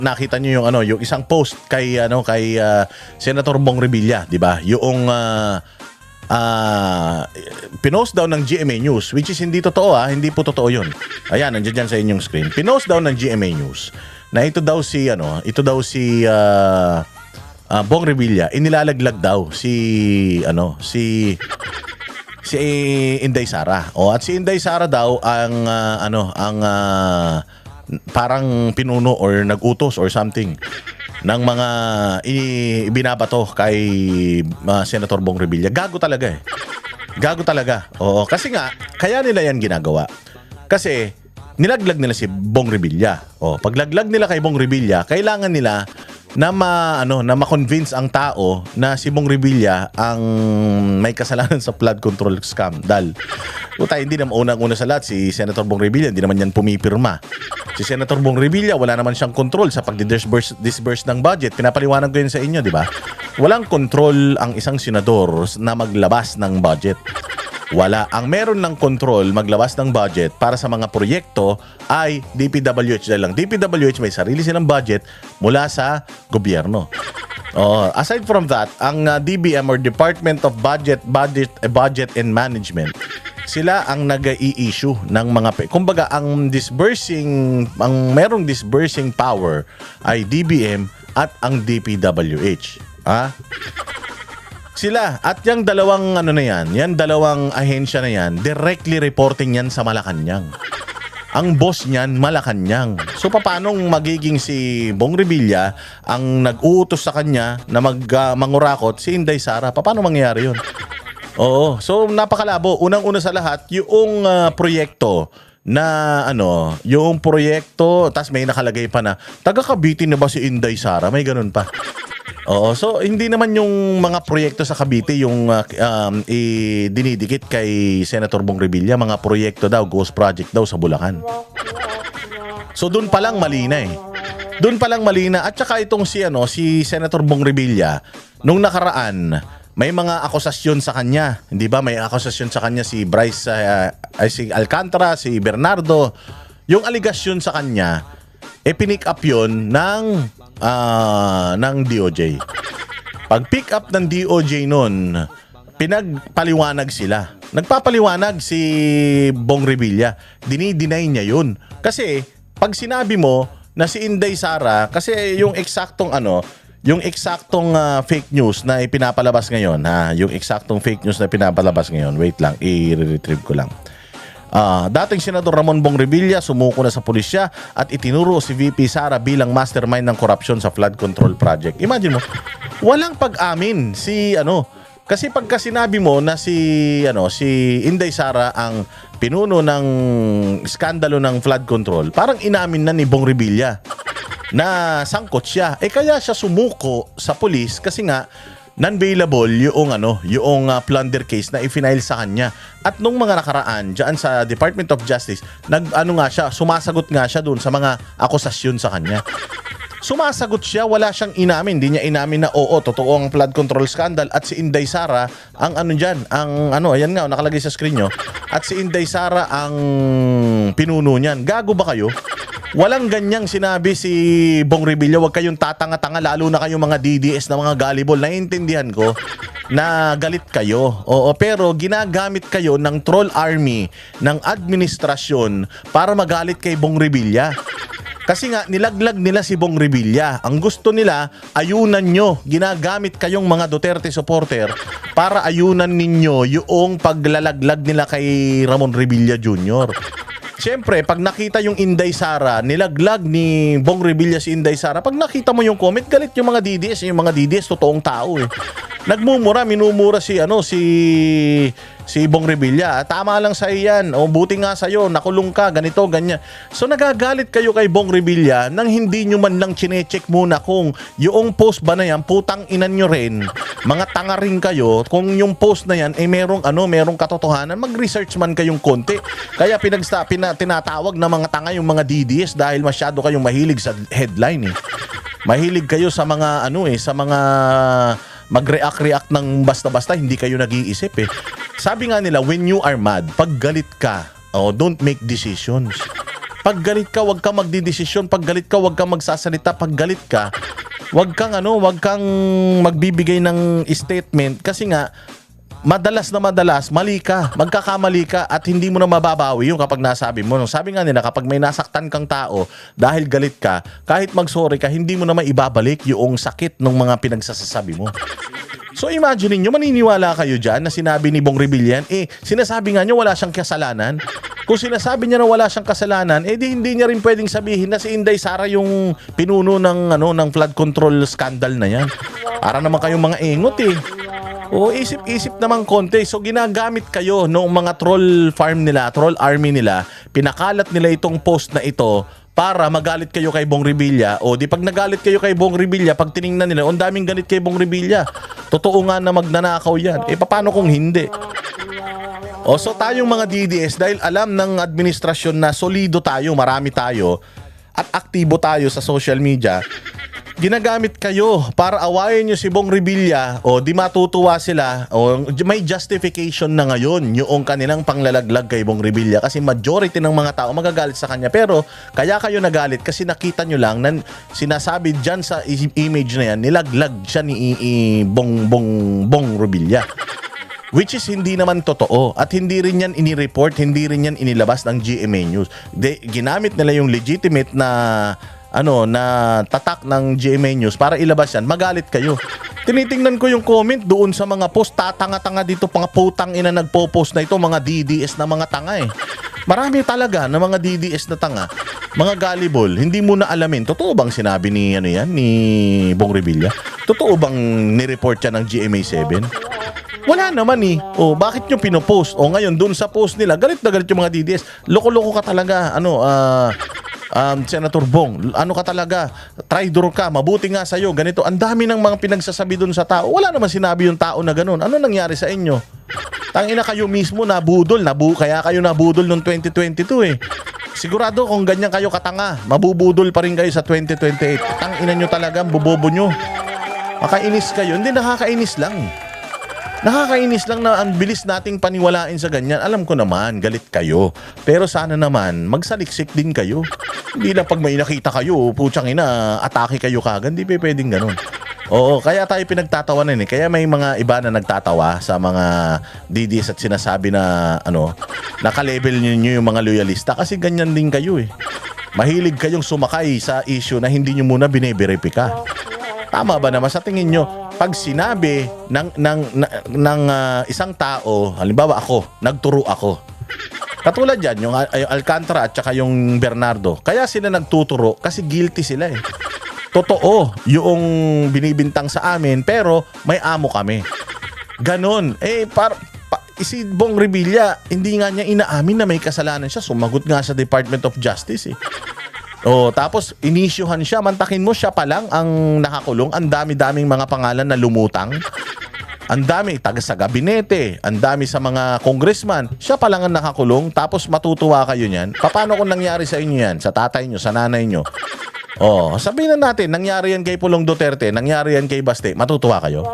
nakita niyo yung yung isang post kay Senator Bong Revilla, 'di ba? Yung pinost daw ng GMA News, which is hindi totoo, hindi po totoo 'yun. Ayan, nandiyan dyan sa inyong screen. Pinost daw ng GMA News na ito daw si Bong Revilla, inilalaglag daw si Inday Sara. At si Inday Sara daw ang parang pinuno or nag-utos or something ng mga ibinabato kay Senator Bong Revilla. Gago talaga eh. Gago talaga. Oo, kasi nga kaya nila yan ginagawa. Kasi nilaglag nila si Bong Revilla. Paglaglag nila kay Bong Revilla, kailangan nila na ma-convince ang tao na si Bong Revilla ang may kasalanan sa flood control scandal. Hindi naman unang-una sa lahat si Senator Bong Revilla, hindi naman yan pumipirma. Si Senator Bong Revilla, wala naman siyang control sa pag-disburse ng budget. Pinapaliwanag ko yun sa inyo, di ba? Walang control ang isang senador na maglabas ng budget. Wala. Ang meron ng control maglabas ng budget para sa mga proyekto ay DPWH lang. DPWH may sarili silang budget mula sa gobyerno. Aside from that, ang DBM or Department of Budget and Management, sila ang nag-i-issue ng mga kumbaga ang merong disbursing power ay DBM at ang DPWH. Sila at yung dalawang dalawang ahensya na yan, directly reporting yan sa Malacanang. Ang boss niyan, Malacanang. So paano magiging si Bong Revilla ang nag-uutos sa kanya na mangurakot si Inday Sara? Paano mangyayari yun? So napakalabo. Unang-una sa lahat, yung proyekto na yung proyekto, tas may nakalagay pa na taga Cavite na ba si Inday Sara? May ganun pa. So hindi naman yung mga proyekto sa Cavite yung dinidikit kay Senator Bong Revilla, mga proyekto daw, ghost project daw sa Bulacan. So doon pa lang mali na eh. Doon pa lang mali na. At saka itong si Senator Bong Revilla, nung nakaraan, may mga akusasyon sa kanya. Hindi ba? May akusasyon sa kanya si Bryce, si Alcantara, si Bernardo. Yung aligasyon sa kanya, pinick up yun ng DOJ. Pag pick up ng DOJ nun, pinagpaliwanag sila. Nagpapaliwanag si Bong Revilla. Dinideny niya yun. Kasi pag sinabi mo na si Inday Sara, kasi yung eksaktong fake news na ipinapalabas ngayon, yung eksaktong fake news na pinapalabas ngayon, wait lang, i-retrieve ko lang. Dating Senador Ramon Bong Revilla sumuko na sa pulisya at itinuro si VP Sara bilang mastermind ng korupsyon sa flood control project. Imagine mo, walang pag-amin kasi pagka sinabi mo na si Inday Sara ang pinuno ng skandalo ng flood control, parang inamin na ni Bong Revilla na sangkot siya. Kaya siya sumuko sa pulis kasi nga non-bailable yung plunder case na i-file sa kanya. At nung mga nakaraan diyan sa Department of Justice, sumasagot nga siya doon sa mga akusasyon sa kanya. Sumasagot siya, wala siyang inamin. Hindi niya inamin na totoo ang flood control scandal at si Inday Sara ang ayan nga, nakalagay sa screen nyo. At si Inday Sara ang pinuno niyan. Gago ba kayo? Walang ganyang sinabi si Bong Revilla. Huwag kayong tatanga-tanga, lalo na kayong mga DDS na mga gullible. Naiintindihan ko na galit kayo. Pero ginagamit kayo ng troll army ng administrasyon para magalit kay Bong Revilla. Kasi nga, nilaglag nila si Bong Revilla. Ang gusto nila, ayunan nyo. Ginagamit kayong mga Duterte supporter para ayunan ninyo yung paglalaglag nila kay Ramon Revilla Jr. Siyempre, pag nakita yung Inday Sara, nilaglag ni Bong Revilla si Inday Sara, pag nakita mo yung comment, galit yung mga DDS. Yung mga DDS, totoong tao eh. Minumura si Bong Revilla. Tama lang sa'yo yan. Buti nga sa'yo, nakulong ka, ganito, ganyan. So nagagalit kayo kay Bong Revilla nang hindi nyo man lang chinecheck muna kung yung post ba na yan, putang inan nyo rin. Mga tanga rin kayo, kung yung post na yan, merong katotohanan, mag-research man kayong konti. Kaya tinatawag na mga tanga yung mga DDS dahil masyado kayong mahilig sa headline eh. Mahilig kayo sa mga sa mga mag-react ng basta-basta, hindi kayo nag-iisip eh. Sabi nga nila, when you are mad, pag galit ka, don't make decisions. Pag galit ka, wag kang magdidesisyon. Pag galit ka, wag kang magsasalita. Pag galit ka, wag kang magbibigay ng statement kasi nga madalas mali ka, magkakamali ka at hindi mo na mababawi yung kapag nasabi mo. Sabi nga nila, kapag may nasaktan kang tao dahil galit ka, kahit mag-sorry ka, hindi mo na maibabalik yung sakit ng mga pinagsasabi mo. So imagine niyo, maniniwala kayo dyan na sinabi ni Bong Revilla, sinasabi nga niyo wala siyang kasalanan. Kung sinasabi niya na wala siyang kasalanan, di hindi niya rin pwedeng sabihin na si Inday Sara yung pinuno ng flood control scandal na yan. Para naman kayong mga engot O isip-isip naman konti. So ginagamit kayo noong mga troll farm nila, troll army nila, pinakalat nila itong post na ito para magalit kayo kay Bong Revilla. O di pag nagalit kayo kay Bong Revilla, pag tiningnan nila, ang daming galit kay Bong Revilla. Totoo nga na magnanakaw yan. Paano kung hindi? O so tayong mga DDS, dahil alam ng administrasyon na solido tayo, marami tayo, at aktibo tayo sa social media, ginagamit kayo para awayin nyo si Bong Revilla o di matutuwa sila o may justification na ngayon yung kanilang panglalaglag kay Bong Revilla kasi majority ng mga tao magagalit sa kanya. Pero kaya kayo nagalit kasi nakita nyo lang na sinasabi dyan sa image na yan, nilaglag siya ni Bong Revilla. Which is hindi naman totoo at hindi rin yan inireport, hindi rin yan inilabas ng GMA News. Ginamit nila yung legitimate na tatak ng GMA News para ilabas yan, magalit kayo. Tinitingnan ko yung comment doon sa mga post, tatanga-tanga dito, mga putang ina nagpo-post na ito, mga DDS na mga tanga Marami talaga na mga DDS na tanga, mga gullible, hindi mo na alamin. Totoo bang sinabi ni ni Bong Revilla? Totoo bang ni-report yan ng GMA 7? Wala naman bakit nyo pinopost? Ngayon doon sa post nila, galit na galit yung mga DDS. Loko-loko ka talaga, Senator Bong, ka talaga, traitor ka, mabuti nga sa'yo, ganito. Ang dami ng mga pinagsasabi dun sa tao. Wala naman sinabi yung tao na ganun. Ano nangyari sa inyo? Tangina kayo mismo nabudol, kaya kayo nabudol noong 2022 Sigurado kung ganyan kayo katanga, mabubudol pa rin kayo sa 2028. Tangina nyo talaga, bubobo nyo. Makainis kayo, hindi nakakainis lang. Nakakainis lang na ang bilis nating paniwalain sa ganyan. Alam ko naman, galit kayo. Pero sana naman, magsaliksik din kayo. Hindi lang pag may nakita kayo, putsang ina, atake kayo kagad. Hindi pwedeng ganun. Oo, kaya tayo pinagtatawanan Kaya may mga iba na nagtatawa sa mga DDS at sinasabi na, naka-level niyo yung mga loyalista. Kasi ganyan din kayo Mahilig kayong sumakay sa issue na hindi nyo muna bine-verify. Tama ba naman sa tingin nyo? Pag sinabi ng isang tao, halimbawa ako, nagturo ako. Katulad yan, yung Alcantara at saka yung Bernardo. Kaya sila nagtuturo kasi guilty sila Totoo yung binibintang sa amin pero may amo kami. Ganon. Si Bong Revilla, hindi nga niya inaamin na may kasalanan siya. Sumagot nga sa Department of Justice tapos inisyuhan siya, mantakin mo siya pa lang ang nakakulong. Ang dami-daming mga pangalan na lumutang. Ang dami, taga sa gabinete, ang dami sa mga congressman. Siya pa lang ang nakakulong, tapos matutuwa kayo niyan. Paano kung nangyari sa inyo yan? Sa tatay nyo, sa nanay nyo? Sabihin na natin, nangyari yan kay Pulong Duterte, nangyari yan kay Baste, matutuwa kayo?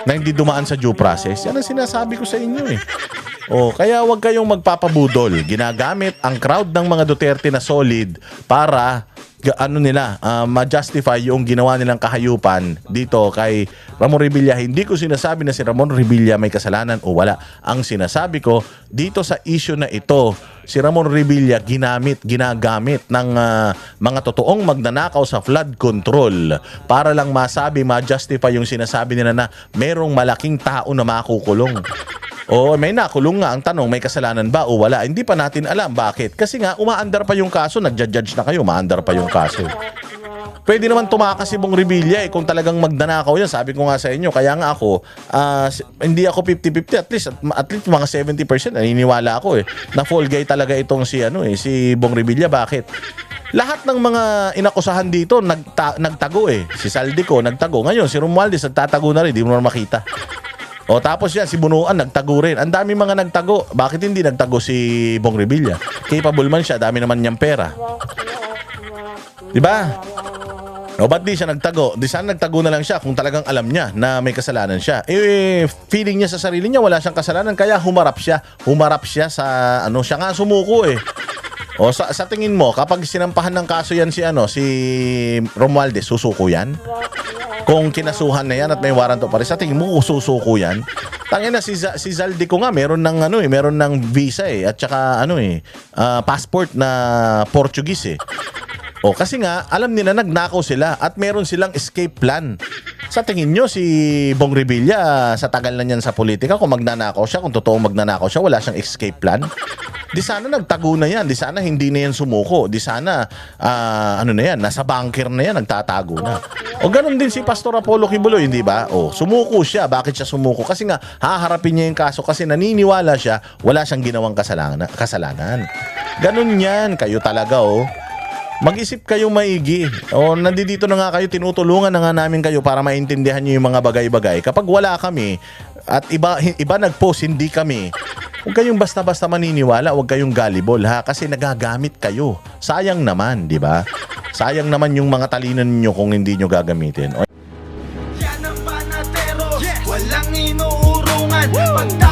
Na hindi dumaan sa due process? Yan ang sinasabi ko sa inyo kaya wag kayong magpapabudol. Ginagamit ang crowd ng mga Duterte na solid para ma-justify yung ginawa nilang kahayupan dito kay Ramon Revilla. Hindi ko sinasabi na si Ramon Revilla may kasalanan o wala. Ang sinasabi ko, dito sa issue na ito, si Ramon Revilla ginagamit ng mga totoong magnanakaw sa flood control para lang masabi, ma-justify yung sinasabi nila na merong malaking tao na makukulong. May nakulong nga. Ang tanong, may kasalanan ba o wala? Hindi pa natin alam. Bakit? Kasi nga, umaandar pa yung kaso. Nagja-judge na kayo, umaandar pa yung kaso. Pwede naman tumakas si Bong Revilla kung talagang magnanakaw yan. Sabi ko nga sa inyo, kaya nga ako, hindi ako 50-50. At least mga 70%. Naniniwala ako na fall guy talaga itong si Bong Revilla. Bakit? Lahat ng mga inakusahan dito nagtago Si Saldico nagtago. Ngayon, si Romualdez nagtatago na rin. Di mo na makita. Tapos yan, si Bunuan, nagtago rin. Ang dami mga nagtago. Bakit hindi nagtago si Bong Revilla? Capable man siya, dami naman niyang pera. Diba? Ba't di siya nagtago? Di sana nagtago na lang siya kung talagang alam niya na may kasalanan siya. Feeling niya sa sarili niya, wala siyang kasalanan, kaya humarap siya. Humarap siya sa, siya nga sumuko O sa tingin mo, kapag sinampahan ng kaso yan si Romualdez, susuko yan? Kung kinasuhan na yan at may warrant of arrest, sa tingin mo susuko yan? Tangin na si Zaldico nga meron ng visa at saka passport na Portuguese O kasi nga alam nila nagnakaw sila at meron silang escape plan. Sa tingin nyo si Bong Revilla sa tagal na niyan sa politika, kung magnanakaw siya, kung totoong magnanakaw siya, wala siyang escape plan? Di sana nagtago na yan, di sana hindi na yan sumuko, di sana nasa bunker na yan, nagtatago na. O ganun din si Pastor Apollo Kibuloy, hindi ba? O sumuko siya, bakit siya sumuko? Kasi nga haharapin niya yung kaso kasi naniniwala siya wala siyang ginawang kasalanan. Ganun yan, kayo talaga Mag-isip kayo maigi. Nandito na nga kayo, tinutulungan na nga namin kayo para maintindihan niyo yung mga bagay-bagay. Kapag wala kami at iba nag-post, hindi kami, huwag kayong basta-basta maniniwala, huwag kayong gullible kasi nagagamit kayo. Sayang naman, di ba? Sayang naman yung mga talino ninyo kung hindi nyo gagamitin. Yan ang panatero, walang inuurungan.